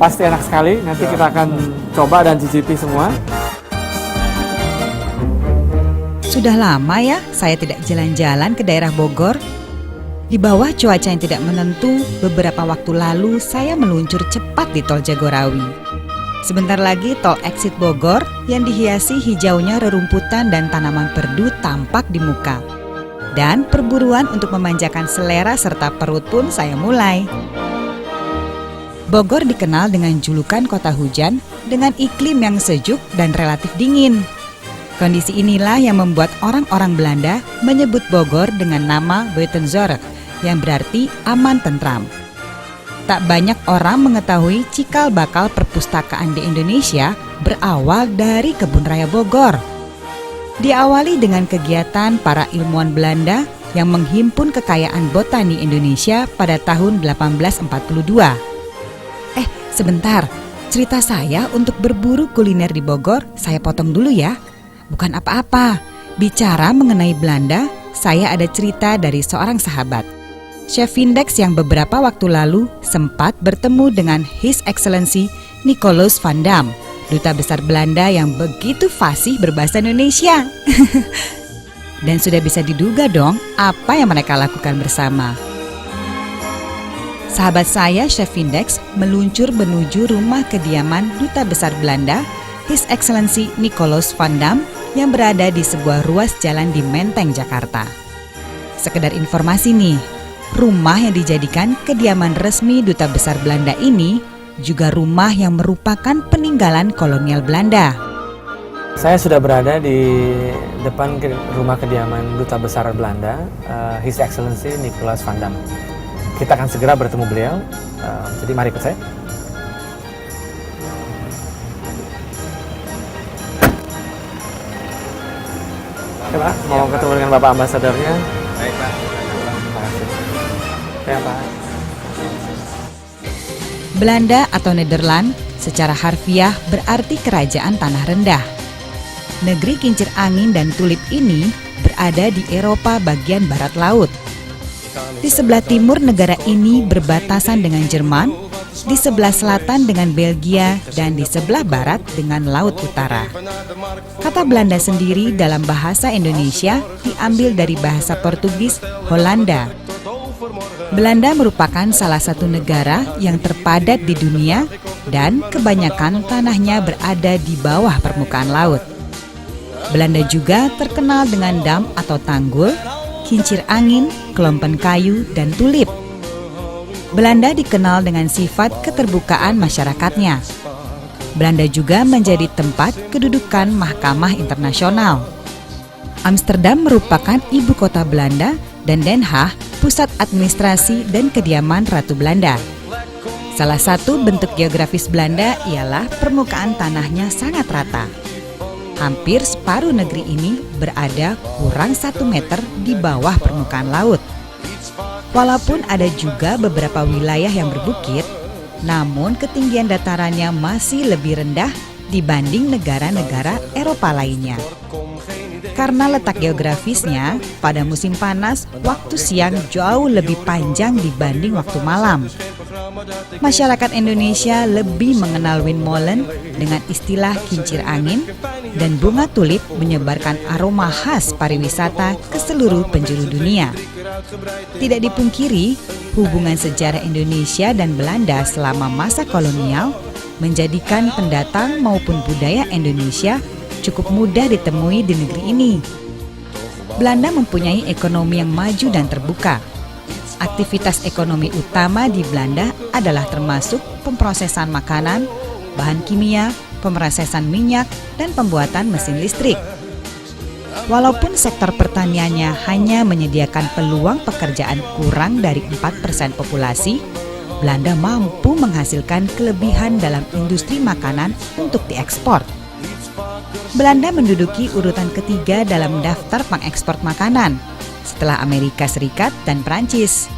pasti enak sekali. Nanti kita akan coba dan cicipi semua. Sudah lama ya saya tidak jalan-jalan ke daerah Bogor. Di bawah cuaca yang tidak menentu, beberapa waktu lalu saya meluncur cepat di Tol Jagorawi. Sebentar lagi tol exit Bogor yang dihiasi hijaunya rerumputan dan tanaman perdu tampak di muka. Dan perburuan untuk memanjakan selera serta perut pun saya mulai. Bogor dikenal dengan julukan kota hujan dengan iklim yang sejuk dan relatif dingin. Kondisi inilah yang membuat orang-orang Belanda menyebut Bogor dengan nama Buitenzorg, yang berarti aman tentram. Tak banyak orang mengetahui cikal bakal perpustakaan di Indonesia berawal dari Kebun Raya Bogor. Diawali dengan kegiatan para ilmuwan Belanda yang menghimpun kekayaan botani Indonesia pada tahun 1842. Sebentar, cerita saya untuk berburu kuliner di Bogor saya potong dulu ya. Bukan apa-apa, bicara mengenai Belanda, saya ada cerita dari seorang sahabat. Chef Vindex yang beberapa waktu lalu sempat bertemu dengan His Excellency Nicolaas van Dam, duta besar Belanda yang begitu fasih berbahasa Indonesia. Dan sudah bisa diduga dong apa yang mereka lakukan bersama. Sahabat saya, Chef Vindex, meluncur menuju rumah kediaman duta besar Belanda, His Excellency Nicolaas van Dam, yang berada di sebuah ruas jalan di Menteng, Jakarta. Sekedar informasi nih, rumah yang dijadikan kediaman resmi duta besar Belanda ini juga rumah yang merupakan peninggalan kolonial Belanda. Saya sudah berada di depan rumah kediaman duta besar Belanda, His Excellency Nicolaas van Dam. Kita akan segera bertemu beliau, jadi mari ikut saya. Oke Pak, mau ketemu dengan Bapak Ambasadornya. Baik Pak. Terima kasih. Ya Pak. Belanda atau Nederland secara harfiah berarti kerajaan tanah rendah. Negeri kincir angin dan tulip ini berada di Eropa bagian barat laut. Di sebelah timur negara ini berbatasan dengan Jerman, di sebelah selatan dengan Belgia, dan di sebelah barat dengan Laut Utara. Kata Belanda sendiri dalam bahasa Indonesia diambil dari bahasa Portugis Hollanda. Belanda merupakan salah satu negara yang terpadat di dunia dan kebanyakan tanahnya berada di bawah permukaan laut. Belanda juga terkenal dengan dam atau tanggul, kincir angin, kelompen kayu, dan tulip. Belanda dikenal dengan sifat keterbukaan masyarakatnya. Belanda juga menjadi tempat kedudukan mahkamah internasional. Amsterdam merupakan ibu kota Belanda dan Den Haag pusat administrasi dan kediaman Ratu Belanda. Salah satu bentuk geografis Belanda ialah permukaan tanahnya sangat rata. Hampir separuh negeri ini berada kurang 1 meter di bawah permukaan laut. Walaupun ada juga beberapa wilayah yang berbukit, namun ketinggian datarannya masih lebih rendah dibanding negara-negara Eropa lainnya. Karena letak geografisnya, pada musim panas, waktu siang jauh lebih panjang dibanding waktu malam. Masyarakat Indonesia lebih mengenal windmolen dengan istilah kincir angin, dan bunga tulip menyebarkan aroma khas pariwisata ke seluruh penjuru dunia. Tidak dipungkiri, hubungan sejarah Indonesia dan Belanda selama masa kolonial menjadikan pendatang maupun budaya Indonesia cukup mudah ditemui di negeri ini. Belanda mempunyai ekonomi yang maju dan terbuka. Aktivitas ekonomi utama di Belanda adalah termasuk pemrosesan makanan, bahan kimia, pemrosesan minyak, dan pembuatan mesin listrik. Walaupun sektor pertaniannya hanya menyediakan peluang pekerjaan kurang dari 4% populasi, Belanda mampu menghasilkan kelebihan dalam industri makanan untuk diekspor. Belanda menduduki urutan ketiga dalam daftar pengekspor makanan, setelah Amerika Serikat dan Prancis.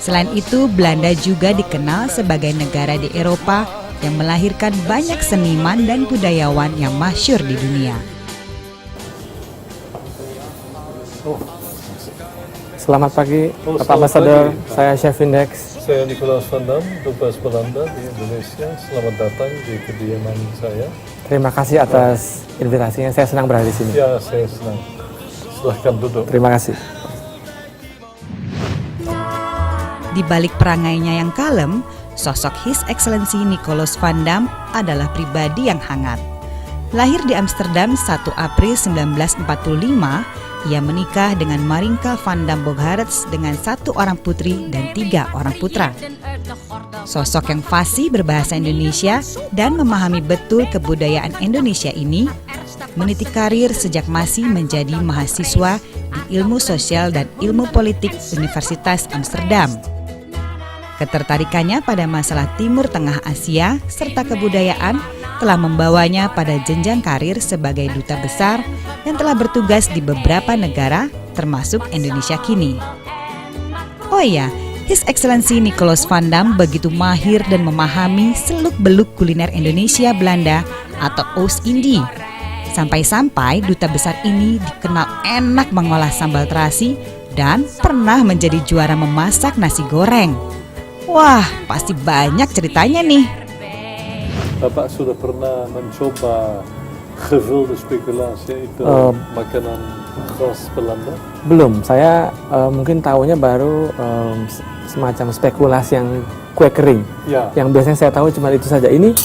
Selain itu, Belanda juga dikenal sebagai negara di Eropa yang melahirkan banyak seniman dan budayawan yang masyhur di dunia. Selamat pagi, Bapak Ambasador. Saya Chef Vindex. Saya Nicolas Vandam, Dubes Belanda di Indonesia. Selamat datang di kediaman saya. Terima kasih atas invitasinya. Saya senang berada di sini. Ya, saya senang. Silahkan duduk. Terima kasih. Di balik perangainya yang kalem, sosok His Excellency Nicolas Vandam adalah pribadi yang hangat. Lahir di Amsterdam 1 April 1945, ia menikah dengan Marinka Vandam Bogaerts dengan 1 orang putri dan 3 orang putra. Sosok yang fasih berbahasa Indonesia dan memahami betul kebudayaan Indonesia ini meniti karir sejak masih menjadi mahasiswa di Ilmu Sosial dan Ilmu Politik Universitas Amsterdam. Ketertarikannya pada masalah Timur Tengah Asia serta kebudayaan telah membawanya pada jenjang karir sebagai duta besar dan telah bertugas di beberapa negara termasuk Indonesia kini. Oh iya, His Excellency Nicolas Vandam begitu mahir dan memahami seluk-beluk kuliner Indonesia Belanda atau Oost-Indie. Sampai-sampai duta besar ini dikenal enak mengolah sambal terasi dan pernah menjadi juara memasak nasi goreng. Wah, pasti banyak ceritanya nih. Bapak sudah pernah mencoba gevulde speculasi, itu makanan khas Belanda? Belum, saya mungkin tahunya baru semacam spekulasi yang kue kering. Ya. Yang biasanya saya tahu cuma itu saja. Ini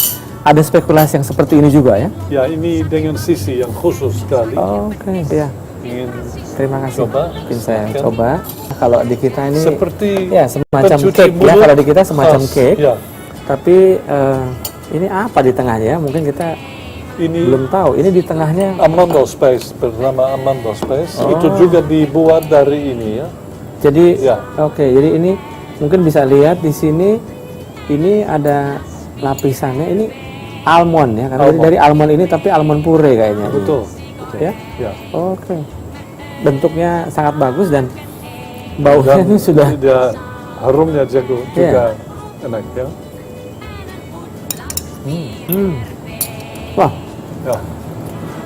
ada spekulasi yang seperti ini juga ya? Ya, ini dengan sisi yang khusus sekali. Oke, ya. Ingin Terima kasih. coba? Mungkin saya Silakan. coba. Kalau di kita ini Seperti ya semacam pencuci cake ya. mulut Kalau di kita semacam khas. cake. Ya. Tapi ini apa di tengahnya? Mungkin kita Ini belum tahu. Ini di tengahnya. Amandel Spice, bernama Amandel Spice. Oh. Itu juga dibuat dari ini ya. Jadi Ya. oke. Jadi ini mungkin bisa lihat di sini. Ini ada lapisannya. Ini almond ya. Karena Almond. dari almond ini tapi almond puree kayaknya. Betul. Betul. Ya. Ya. Oke. Bentuknya sangat bagus dan baunya Dan ini sudah. dia harumnya jago juga enak ya. Wah. Ya.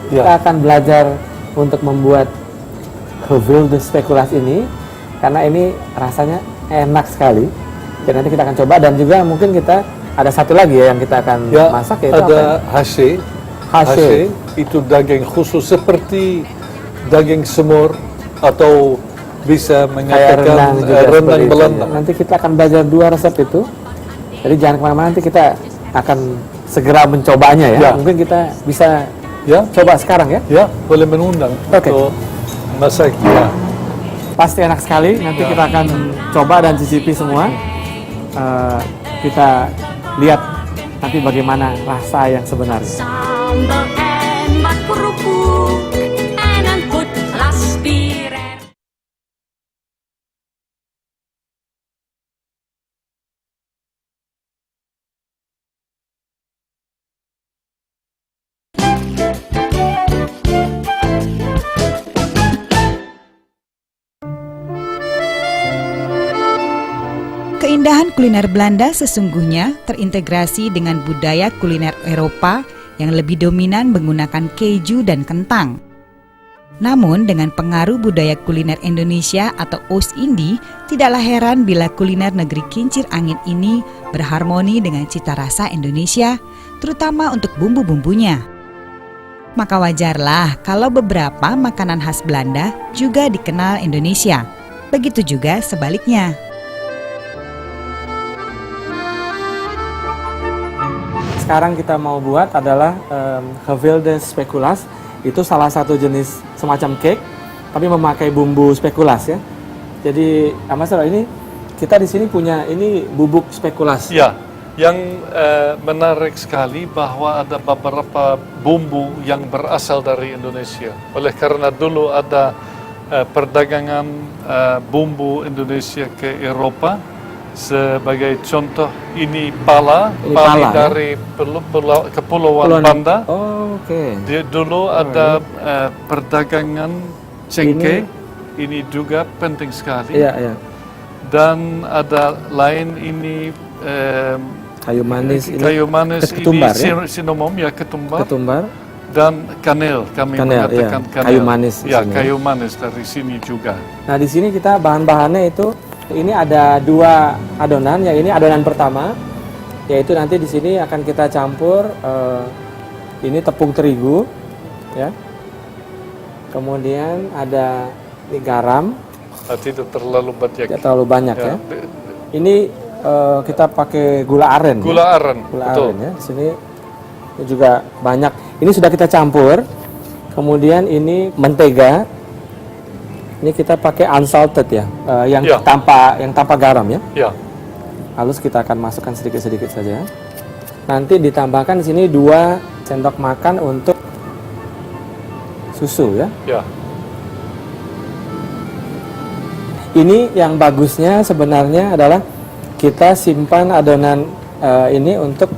Kita Ya. akan belajar untuk membuat gevulde spekulasi ini karena ini rasanya enak sekali. Dan nanti kita akan coba dan juga mungkin kita ada satu lagi ya yang kita akan Ya, masak yaitu apa? ada hashe. Hashe. Itu daging khusus seperti daging semur atau bisa Kayak menyatakan rendang juga rendang seperti itu, Belanda. ya. Nanti kita akan belajar 2 resep itu. Jadi jangan kemana-mana, nanti kita akan segera mencobanya ya. Ya. Mungkin kita bisa Ya, coba sekarang ya. ya boleh mengundang Oke. untuk masak. Ya. Pasti enak sekali. Nanti kita akan coba dan cicipi semua. Kita lihat nanti bagaimana rasa yang sebenarnya. Sambal en wat kerupuk en een glas bier. Keindahan kuliner Belanda sesungguhnya terintegrasi dengan budaya kuliner Eropa yang lebih dominan menggunakan keju dan kentang. Namun dengan pengaruh budaya kuliner Indonesia atau Oost-Indie, tidaklah heran bila kuliner negeri kincir angin ini berharmoni dengan cita rasa Indonesia, terutama untuk bumbu-bumbunya. Maka wajarlah kalau beberapa makanan khas Belanda juga dikenal Indonesia. Begitu juga sebaliknya. Sekarang kita mau buat adalah gevulde spekulas. Itu salah satu jenis semacam cake, tapi memakai bumbu spekulas ya. Jadi, Ambassador, ini kita di sini punya ini bubuk spekulas. Ya, yang menarik sekali bahwa ada beberapa bumbu yang berasal dari Indonesia. Oleh karena dulu ada perdagangan bumbu Indonesia ke Eropa. Sebagai contoh, ini pala pala, dari Kepulauan Pulauan- Banda. Oh, oke. Dia dulu ada perdagangan cengkeh. Ini juga penting sekali. Iya, iya. Dan ada lain ini Kayu manis ini. kayu manis ketumbar, ini ya? sinomom ya ketumbar, Ketumbar. dan kanel. Kami Kanel, mengatakan iya. kanel. Kayu manis di Ya, sini. kayu manis dari sini juga. Nah, di sini kita bahan-bahannya itu Ini ada 2 adonan, yang ini adonan pertama, yaitu nanti di sini akan kita campur ini tepung terigu, ya. Kemudian ada ini garam, Tidak terlalu banyak. tidak terlalu banyak ya. Ya, Ini kita pakai gula aren. Gula aren, Gula betul. aren ya. Di sini ini juga banyak. Ini sudah kita campur. Kemudian ini mentega. Ini kita pakai unsalted ya, yang Ya. tanpa garam ya. Ya, Halus kita akan masukkan sedikit-sedikit saja. Nanti ditambahkan di sini 2 sendok makan untuk susu ya. ya, Ini yang bagusnya sebenarnya adalah kita simpan adonan ini untuk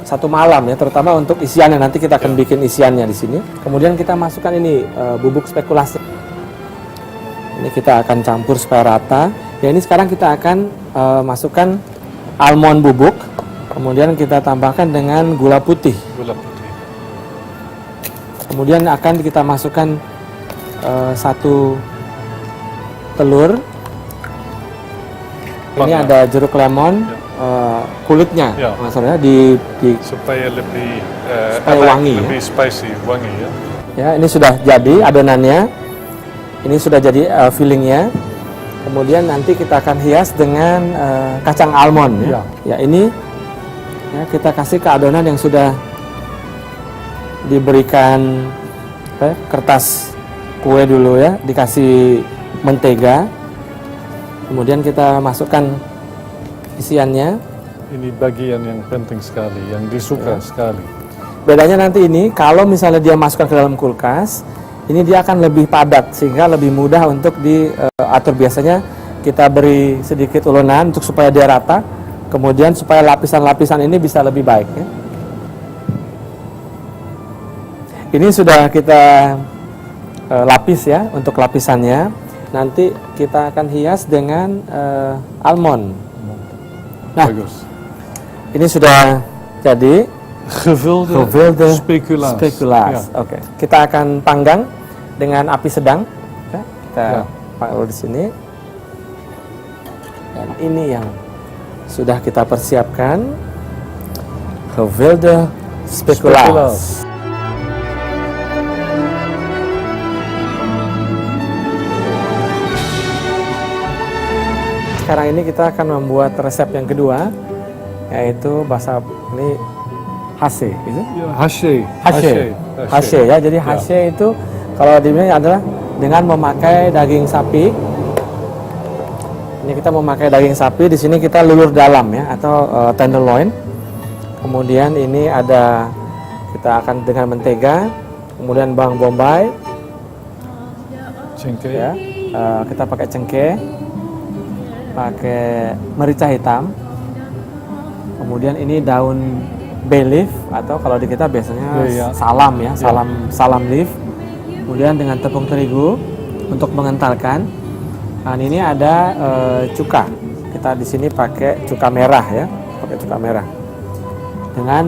1 malam ya, terutama untuk isiannya. Nanti kita akan bikin isiannya di sini. Kemudian kita masukkan ini bubuk spekulasi. Ini kita akan campur supaya rata. Ya, ini sekarang kita akan masukkan almond bubuk. Kemudian kita tambahkan dengan gula putih. gula putih. Kemudian akan kita masukkan 1 telur. Ini Mana? ada jeruk lemon, kulitnya, Ya. maksudnya Supaya lebih Supaya wangi, lebih spicy, wangi ya. ya. Ini sudah jadi adonannya. Ini sudah jadi fillingnya. Kemudian nanti kita akan hias dengan kacang almond. Ya, ya ini ya, kita kasih ke adonan yang sudah diberikan kertas kue dulu ya, dikasih mentega. Kemudian kita masukkan isiannya. Ini bagian yang penting sekali, yang disuka sekali. Bedanya nanti ini, kalau misalnya dia masukkan ke dalam kulkas, ini dia akan lebih padat sehingga lebih mudah untuk diatur. Biasanya kita beri sedikit ulunan untuk supaya dia rata, kemudian supaya lapisan-lapisan ini bisa lebih baik ya. Ini sudah kita lapis ya untuk lapisannya. Nanti kita akan hias dengan almond. Nah, Bagus. ini sudah jadi Gevulde speculaas. speculaas. Ya. Oke, kita akan panggang dengan api sedang. Ya, kita Ya. taruh di sini. Dan ini yang sudah kita persiapkan. Gevulde speculaas. Sekarang ini kita akan membuat resep yang kedua, yaitu bahasa ini hase, gitu. Ya, hashe. Hashe ya. Jadi hashe itu kalau dibilang adalah dengan memakai daging sapi. Ini kita memakai daging sapi. Di sini kita lulur dalam ya, atau tenderloin. Kemudian ini ada, kita akan dengan mentega, kemudian bawang bombay, Cengkeh. ya. Kita pakai cengkeh, pakai merica hitam. Kemudian ini daun bay leaf, atau kalau di kita biasanya Ya. salam ya, salam leaf. Kemudian dengan tepung terigu untuk mengentalkan. Dan ini ada cuka. Kita di sini pakai cuka merah ya, pakai cuka merah dengan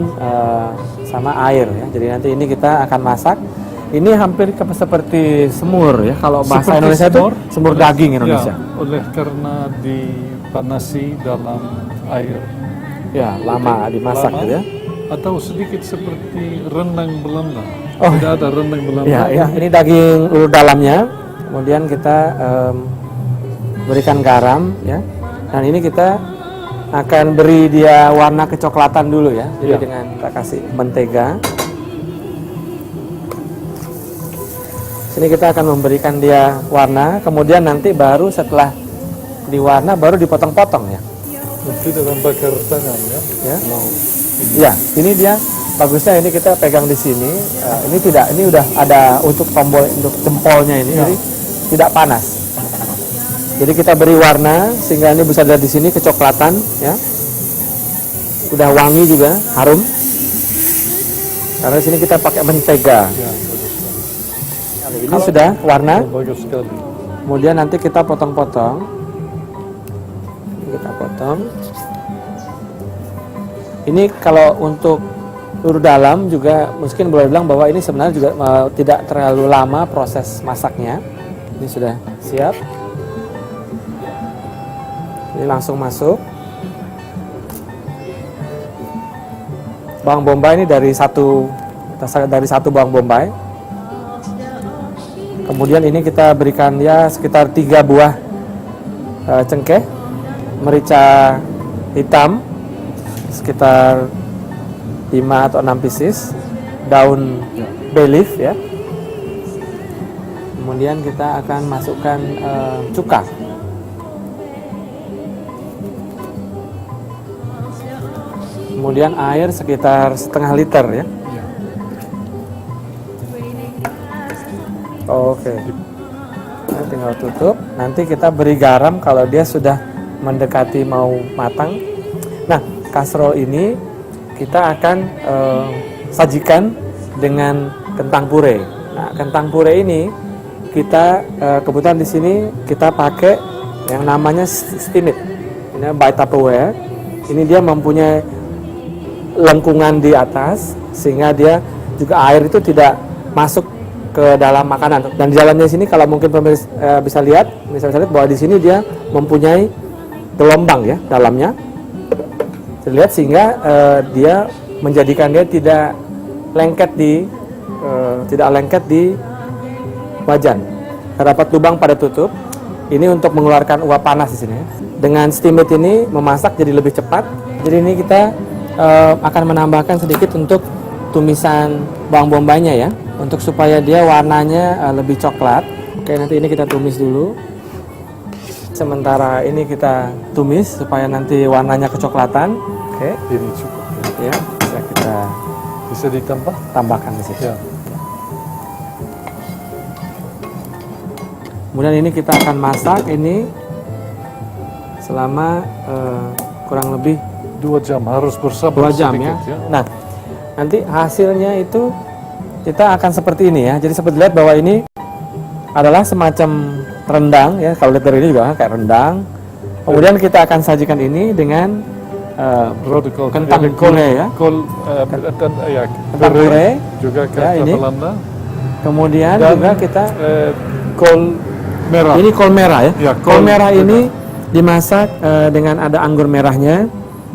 sama air ya. Jadi nanti ini kita akan masak. Ini hampir seperti semur ya. Kalau bahasa Seperti Indonesia itu semur oleh- daging Indonesia. Ya, oleh karena dipanasi dalam air. Ya, lama dimasak Lama, gitu ya. Atau sedikit seperti rendang Belanda. Oh. Tidak ada rendang Belanda. Ya, ini daging ulur dalamnya. Kemudian kita berikan garam ya. Dan ini kita akan beri dia warna kecoklatan dulu ya. Jadi Ya. dengan kita kasih mentega. Sini kita akan memberikan dia warna, kemudian nanti baru setelah diwarna baru dipotong-potong ya. Tidak membakar tangan ya. Ya. Mau Ya, ini dia bagusnya ini kita pegang di sini. Ini tidak, ini udah ada untuk tombol untuk jempolnya ini, Ya. jadi tidak panas. Jadi kita beri warna sehingga ini bisa dilihat di sini kecoklatan, ya. Udah wangi juga, harum. Karena di sini kita pakai mentega. ya, Ini sudah warna. bagus sekali. Kemudian nanti kita potong-potong. Kita potong. Ini kalau untuk lur dalam juga mungkin boleh bilang bahwa ini sebenarnya juga tidak terlalu lama proses masaknya. Ini sudah siap. Ini langsung masuk. Bawang bombay ini dari satu bawang bombay. Kemudian ini kita berikan ya sekitar 3 buah cengkeh, merica hitam sekitar 5 atau 6 pieces, daun bay leaf ya. Kemudian kita akan masukkan cuka. Kemudian air sekitar setengah liter ya. Oke. Nah, tinggal tutup. Nanti kita beri garam kalau dia sudah mendekati mau matang. Nah, kasrol ini kita akan sajikan dengan kentang puree. Nah, kentang puree ini kita kebetulan di sini kita pakai yang namanya steamit. Ini by Tupperware. Ini dia mempunyai lengkungan di atas sehingga dia juga air itu tidak masuk ke dalam makanan. Dan di dalamnya sini kalau mungkin pemirsa bisa lihat bahwa di sini dia mempunyai gelombang ya dalamnya. Terlihat sehingga dia menjadikan dia tidak lengket di wajan. Terdapat lubang pada tutup. Ini untuk mengeluarkan uap panas di sini. Dengan steamit ini memasak jadi lebih cepat. Jadi ini kita akan menambahkan sedikit untuk tumisan bawang bombaynya ya, untuk supaya dia warnanya lebih coklat. Oke, nanti ini kita tumis dulu. Sementara ini kita tumis supaya nanti warnanya kecoklatan. Oke, Ini cukup. ya kita Bisa ditambah? tambahkan di sini. Ya. Kemudian ini kita akan masak ini selama kurang lebih 2 jam, harus bersabar 2 jam sedikit, ya. Nah, nanti hasilnya itu kita akan seperti ini ya. Jadi seperti lihat bahwa ini adalah semacam rendang ya. Kalau lihat dari ini juga kayak rendang. Kemudian kita akan sajikan ini dengan Protokol kentang jadi puree ya. kentang puree juga ya, kata ini. Belanda. Kemudian Dan juga kita kol merah. ini kol merah ya. Ya, kol kol merah merah. ini dimasak dengan ada anggur merahnya.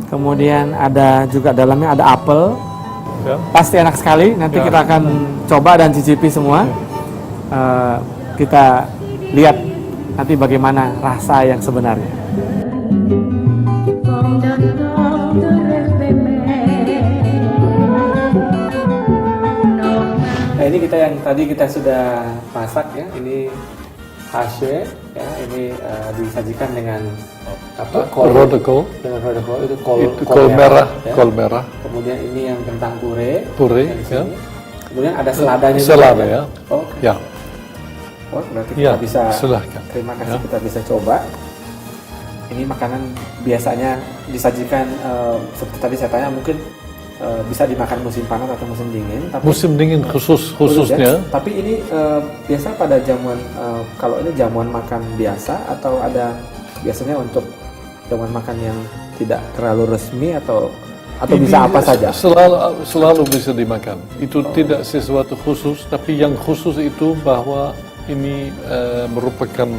Kemudian ada juga dalamnya ada apel. Ya. Pasti enak sekali. Nanti Ya. kita akan coba dan cicipi semua. Kita lihat nanti bagaimana rasa yang sebenarnya. Nah, ini kita yang tadi kita sudah masak ya. Ini hashe ya. Ini disajikan dengan apa? Rodokol. Dengan rodokol itu kol, Itu kol merah. ya. Kol merah. Kemudian ini yang kentang puree. Puree, yang di ya. sini. Kemudian ada seladanya Selada juga. ya. Oh, Ya. oh, berarti Ya, kita bisa. silahkan. Terima kasih Ya. kita bisa coba. Ini makanan biasanya disajikan seperti tadi saya tanya mungkin bisa dimakan musim panas atau musim dingin. Tapi Musim dingin khususnya. Tapi ini biasa pada jamuan kalau ini jamuan makan biasa atau ada biasanya untuk jamuan makan yang tidak terlalu resmi atau Ini bisa apa saja? Selalu bisa dimakan. Itu tidak sesuatu khusus, tapi yang khusus itu bahwa ini merupakan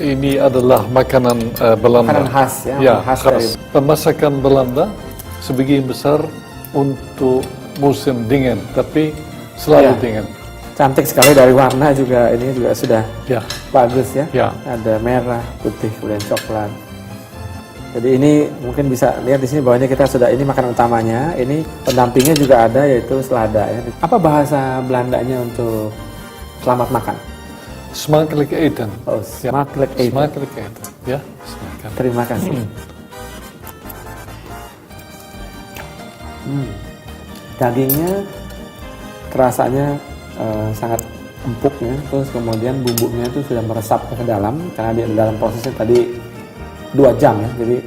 ini adalah makanan Belanda. Makanan khas ya, Ya, khas khas. dari Pemasakan Belanda sebagian besar untuk musim dingin, tapi selalu Ya. dingin. cantik sekali dari warna juga ini juga sudah Ya, bagus ya. ya. Ada merah, putih, kemudian coklat. Jadi ini mungkin bisa lihat di sini bahwa ini kita sudah ini makanan utamanya. Ini pendampingnya juga ada yaitu selada ya. Apa bahasa Belandanya untuk selamat makan? Smakelijk eten. Oh, smakelijk eten. Smakelijk eten. Ya, smakelijk. Terima kasih. Dagingnya rasanya sangat empuk ya. Terus kemudian bumbunya itu sudah meresap ke dalam karena di dalam prosesnya tadi 2 jam ya. Jadi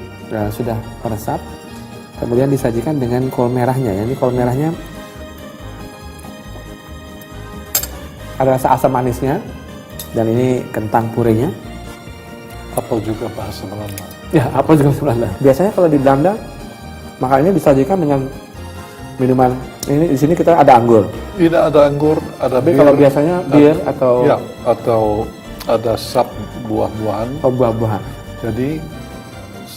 sudah meresap. Kemudian disajikan dengan kol merahnya ya. Ini kol merahnya ada rasa asam manisnya dan ini kentang purenya. Apel juga bahasa Belanda. Ya, apel juga Belanda. Biasanya kalau di Belanda makanannya disajikan dengan minuman. Ini di sini kita ada anggur. Tidak ada anggur, ada Tapi bir. kalau biasanya bir atau Ya, atau ada sap buah-buahan. buah-buahan. Jadi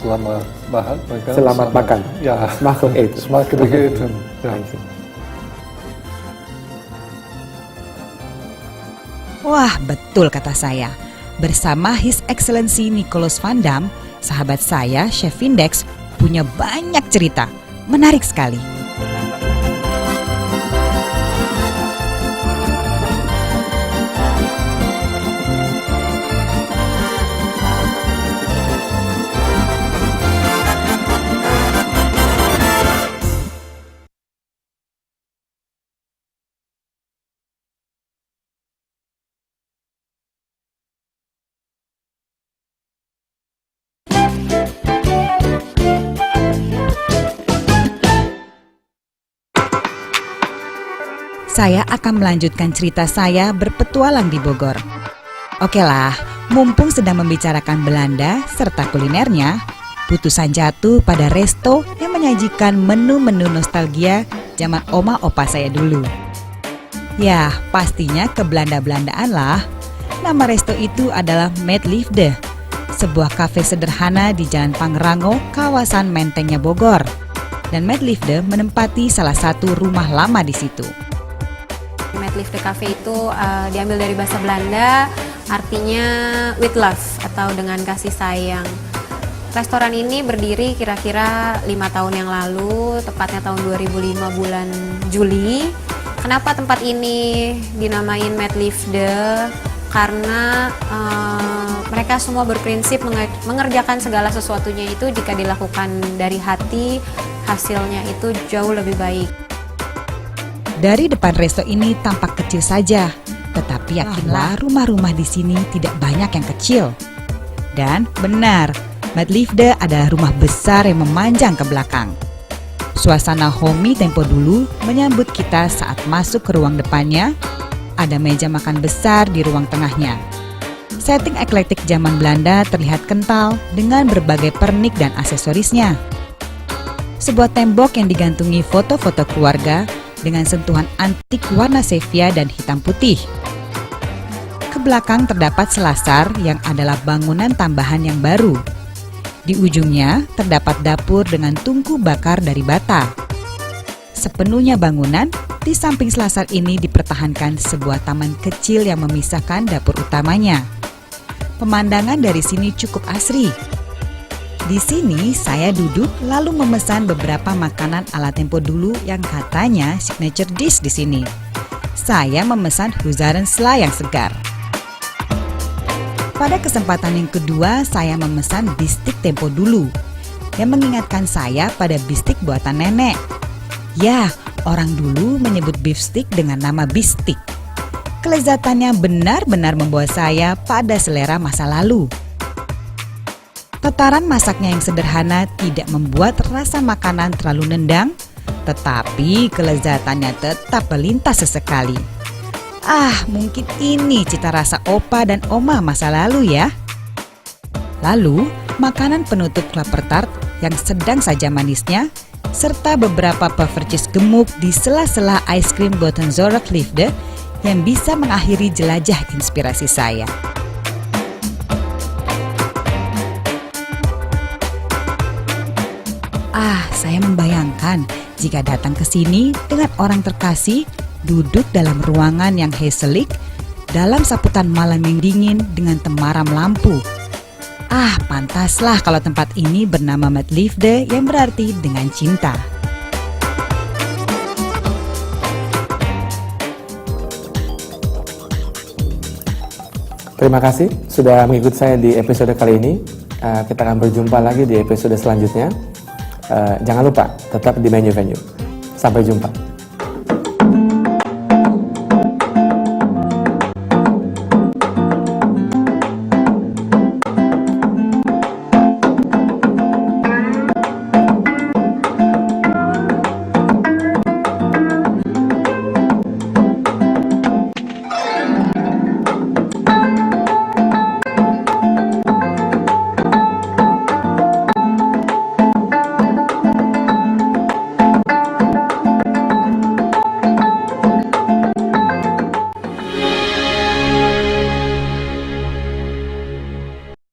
Selamat makan. Selamat makan. Ya. Smakelijk eten. Smakelijk eten. Ja. Thank you. Wah, betul kata saya. Bersama His Excellency Nicolas Van Dam, sahabat saya, Chef Vindex, punya banyak cerita. Menarik sekali. Saya akan melanjutkan cerita saya berpetualang di Bogor. Oke lah, mumpung sedang membicarakan Belanda serta kulinernya, putusan jatuh pada resto yang menyajikan menu-menu nostalgia zaman oma opa saya dulu. Ya, pastinya ke Belanda-Belandaan lah. Nama resto itu adalah Met Liefde, sebuah kafe sederhana di Jalan Pangrango, kawasan Mentengnya Bogor. Dan Met Liefde menempati salah satu rumah lama di situ. Met Liefde Cafe itu diambil dari bahasa Belanda, artinya with love atau dengan kasih sayang. Restoran ini berdiri kira-kira 5 tahun yang lalu, tepatnya tahun 2005 bulan Juli. Kenapa tempat ini dinamain Met Liefde? Karena mereka semua berprinsip mengerjakan segala sesuatunya itu jika dilakukan dari hati, hasilnya itu jauh lebih baik. Dari depan resto ini tampak kecil saja, tetapi yakinlah rumah-rumah di sini tidak banyak yang kecil. Dan benar, Met Liefde adalah rumah besar yang memanjang ke belakang. Suasana homey tempo dulu menyambut kita saat masuk ke ruang depannya. Ada meja makan besar di ruang tengahnya. Setting eklektik zaman Belanda terlihat kental dengan berbagai pernik dan aksesorisnya. Sebuah tembok yang digantungi foto-foto keluarga dengan sentuhan antik warna sepia dan hitam putih. Ke belakang terdapat selasar yang adalah bangunan tambahan yang baru. Di ujungnya terdapat dapur dengan tungku bakar dari bata. Sepenuhnya bangunan, di samping selasar ini dipertahankan sebuah taman kecil yang memisahkan dapur utamanya. Pemandangan dari sini cukup asri. Di sini saya duduk lalu memesan beberapa makanan ala tempo dulu yang katanya signature dish di sini. Saya memesan Huzarensla yang segar. Pada kesempatan yang kedua saya memesan bistik tempo dulu yang mengingatkan saya pada bistik buatan nenek. Ya, orang dulu menyebut beef stick dengan nama bistik. Kelezatannya benar-benar membawa saya pada selera masa lalu. Tataran masaknya yang sederhana tidak membuat rasa makanan terlalu nendang, tetapi kelezatannya tetap melintas sesekali. Mungkin ini cita rasa opa dan oma masa lalu ya. Lalu, makanan penutup klaper tart yang sedang saja manisnya, serta beberapa puffer cheese gemuk di sela-sela ice cream buatan Zorg Liefde yang bisa mengakhiri jelajah inspirasi saya. Saya membayangkan jika datang ke sini dengan orang terkasih, duduk dalam ruangan yang heselik, dalam saputan malam yang dingin dengan temaram lampu. Pantaslah kalau tempat ini bernama Met Liefde yang berarti dengan cinta. Terima kasih sudah mengikuti saya di episode kali ini. Kita akan berjumpa lagi di episode selanjutnya. Jangan lupa tetap di Menu Venue. Sampai jumpa.